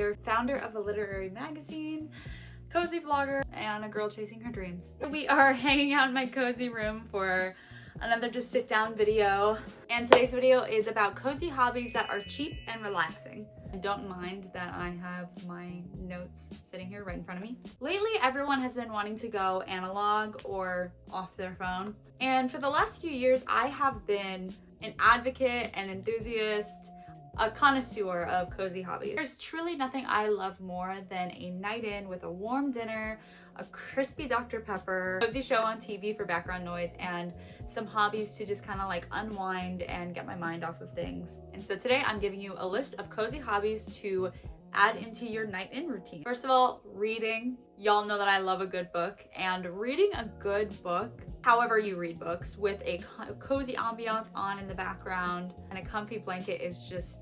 writer, founder of a literary magazine, cozy vlogger, and a girl chasing her dreams. We are hanging out in my cozy room for another just sit down video. And today's video is about cozy hobbies that are cheap and relaxing. Don't mind that I have my notes sitting here right in front of me. Lately, everyone has been wanting to go analog or off their phone. And for the last few years, I have been an advocate, an enthusiast, a connoisseur of cozy hobbies. There's truly nothing I love more than a night in with a warm dinner, a crispy Dr. Pepper, cozy show on TV for background noise, and some hobbies to just kind of like unwind and get my mind off of things. And so today I'm giving you a list of cozy hobbies to add into your night in routine. First of all, reading. Y'all know that I love a good book, and reading a good book, however you read books, with a cozy ambiance on in the background and a comfy blanket is just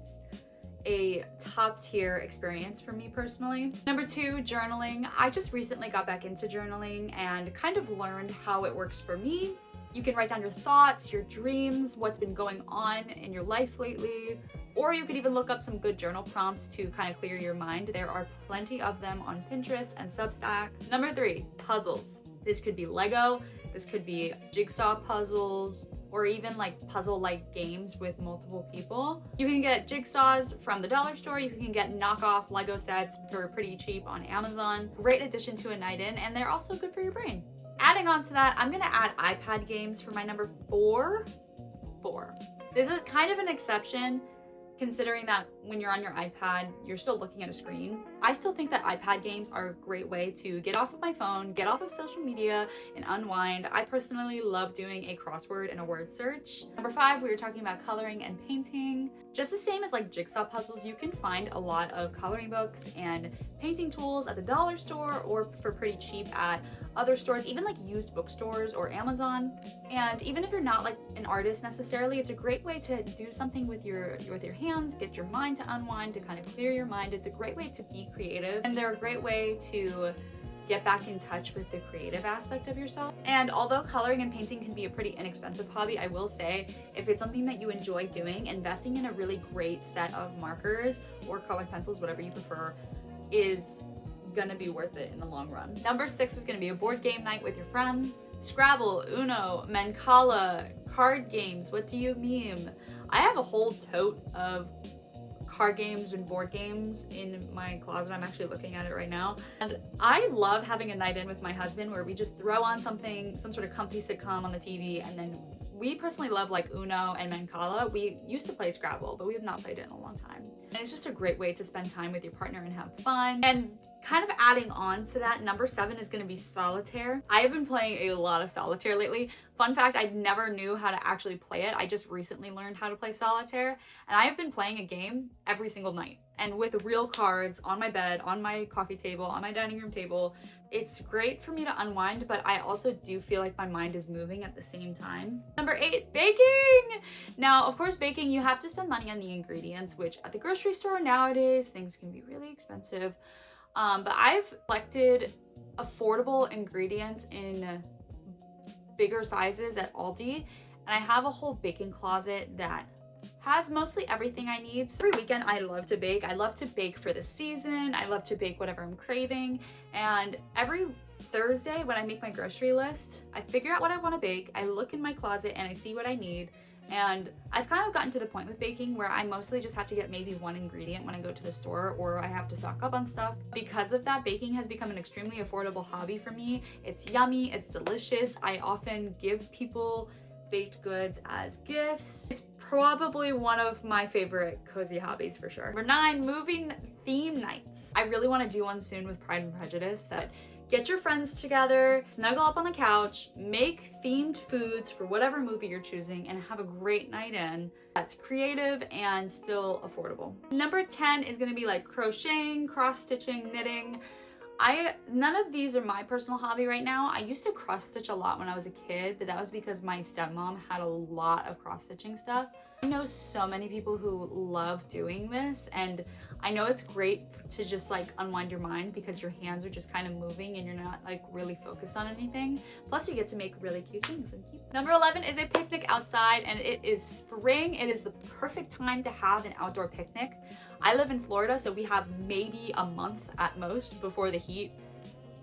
a top tier experience for me personally. Number 2, journaling. I just recently got back into journaling and kind of learned how it works for me. You can write down your thoughts, your dreams, what's been going on in your life lately, or you could even look up some good journal prompts to kind of clear your mind. There are plenty of them on Pinterest and Substack. Number 3, puzzles. This could be Lego, this could be jigsaw puzzles, or even like puzzle-like games with multiple people. You can get jigsaws from the dollar store. You can get knockoff Lego sets for pretty cheap on Amazon. Great addition to a night in, and they're also good for your brain. Adding on to that, I'm gonna add iPad games for my number 4. This is kind of an exception, considering that when you're on your iPad, you're still looking at a screen. I still think that iPad games are a great way to get off of my phone, get off of social media, and unwind. I personally love doing a crossword and a word search. Number 5, we were talking about coloring and painting. Just the same as like jigsaw puzzles, you can find a lot of coloring books and painting tools at the dollar store or for pretty cheap at other stores, even like used bookstores or Amazon. And even if you're not like an artist necessarily, it's a great way to do something with your hands, get your mind to unwind, to kind of clear your mind. It's a great way to be creative, and they're a great way to get back in touch with the creative aspect of yourself. And although coloring and painting can be a pretty inexpensive hobby, I will say if it's something that you enjoy doing, investing in a really great set of markers or colored pencils, whatever you prefer, is gonna be worth it in the long run. Number 6 is gonna be a board game night with your friends. Scrabble, Uno, Mancala, card games, what do you meme? I have a whole tote of card games and board games in my closet. I'm actually looking at it right now. And I love having a night in with my husband where we just throw on something, some sort of comfy sitcom on the TV, and then we personally love like Uno and Mancala. We used to play Scrabble, but we have not played it in a long time. And it's just a great way to spend time with your partner and have fun. And kind of adding on to that, number 7 is gonna be solitaire. I have been playing a lot of solitaire lately. Fun fact, I never knew how to actually play it. I just recently learned how to play solitaire, and I have been playing a game every single night, and with real cards on my bed, on my coffee table, on my dining room table. It's great for me to unwind, but I also do feel like my mind is moving at the same time. Number 8, baking! Now, of course, baking, you have to spend money on the ingredients, which at the grocery store nowadays, things can be really expensive. But I've collected affordable ingredients in bigger sizes at Aldi, and I have a whole baking closet that has mostly everything I need. So every weekend I love to bake. I love to bake for the season. I love to bake whatever I'm craving. And every Thursday when I make my grocery list, I figure out what I want to bake. I look in my closet and I see what I need. And I've kind of gotten to the point with baking where I mostly just have to get maybe one ingredient when I go to the store, or I have to stock up on stuff. Because of that, baking has become an extremely affordable hobby for me. It's yummy, it's delicious. I often give people baked goods as gifts. It's probably one of my favorite cozy hobbies for sure. Number 9, moving theme nights. I really want to do one soon with Pride and Prejudice. That get your friends together, snuggle up on the couch, make themed foods for whatever movie you're choosing, and have a great night in that's creative and still affordable. Number 10 is gonna be like crocheting, cross-stitching, knitting. None of these are my personal hobby right now. I used to cross stitch a lot when I was a kid, but that was because my stepmom had a lot of cross stitching stuff. I know so many people who love doing this, and I know it's great to just like unwind your mind because your hands are just kind of moving and you're not like really focused on anything. Plus you get to make really cute things and keep. Number 11 is a picnic outside, and it is spring. It is the perfect time to have an outdoor picnic. I live in Florida, so we have maybe a month at most before the heat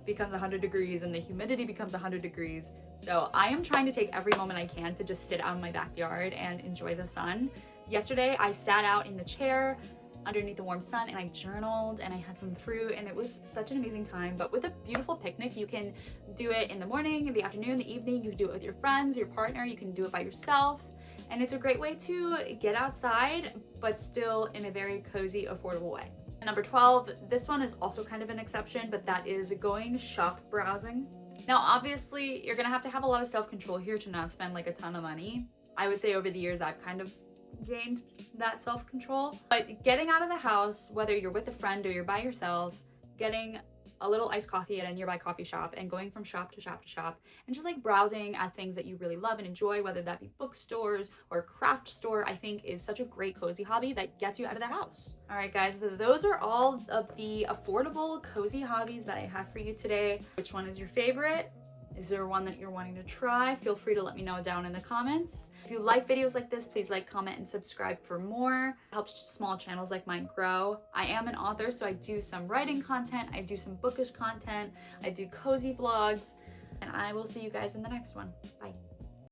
becomes 100 degrees and the humidity becomes 100 degrees. So I am trying to take every moment I can to just sit out in my backyard and enjoy the sun. Yesterday I sat out in the chair underneath the warm sun and I journaled and I had some fruit, and it was such an amazing time. But with a beautiful picnic, you can do it in the morning, in the afternoon, the evening. You can do it with your friends, your partner, you can do it by yourself. And it's a great way to get outside, but still in a very cozy, affordable way. Number 12, this one is also kind of an exception, but that is going shop browsing. Now, obviously, you're gonna have to have a lot of self-control here to not spend like a ton of money. I would say over the years, I've kind of gained that self-control. But getting out of the house, whether you're with a friend or you're by yourself, getting a little iced coffee at a nearby coffee shop and going from shop to shop to shop and just like browsing at things that you really love and enjoy, whether that be bookstores or craft store, I think is such a great cozy hobby that gets you out of the house. All right, guys, those are all of the affordable cozy hobbies that I have for you today. Which one is your favorite? Is there one that you're wanting to try? Feel free to let me know down in the comments. If you like videos like this, please like, comment, and subscribe for more. It helps small channels like mine grow. I am an author, so I do some writing content, I do some bookish content, I do cozy vlogs, and I will see you guys in the next one. Bye.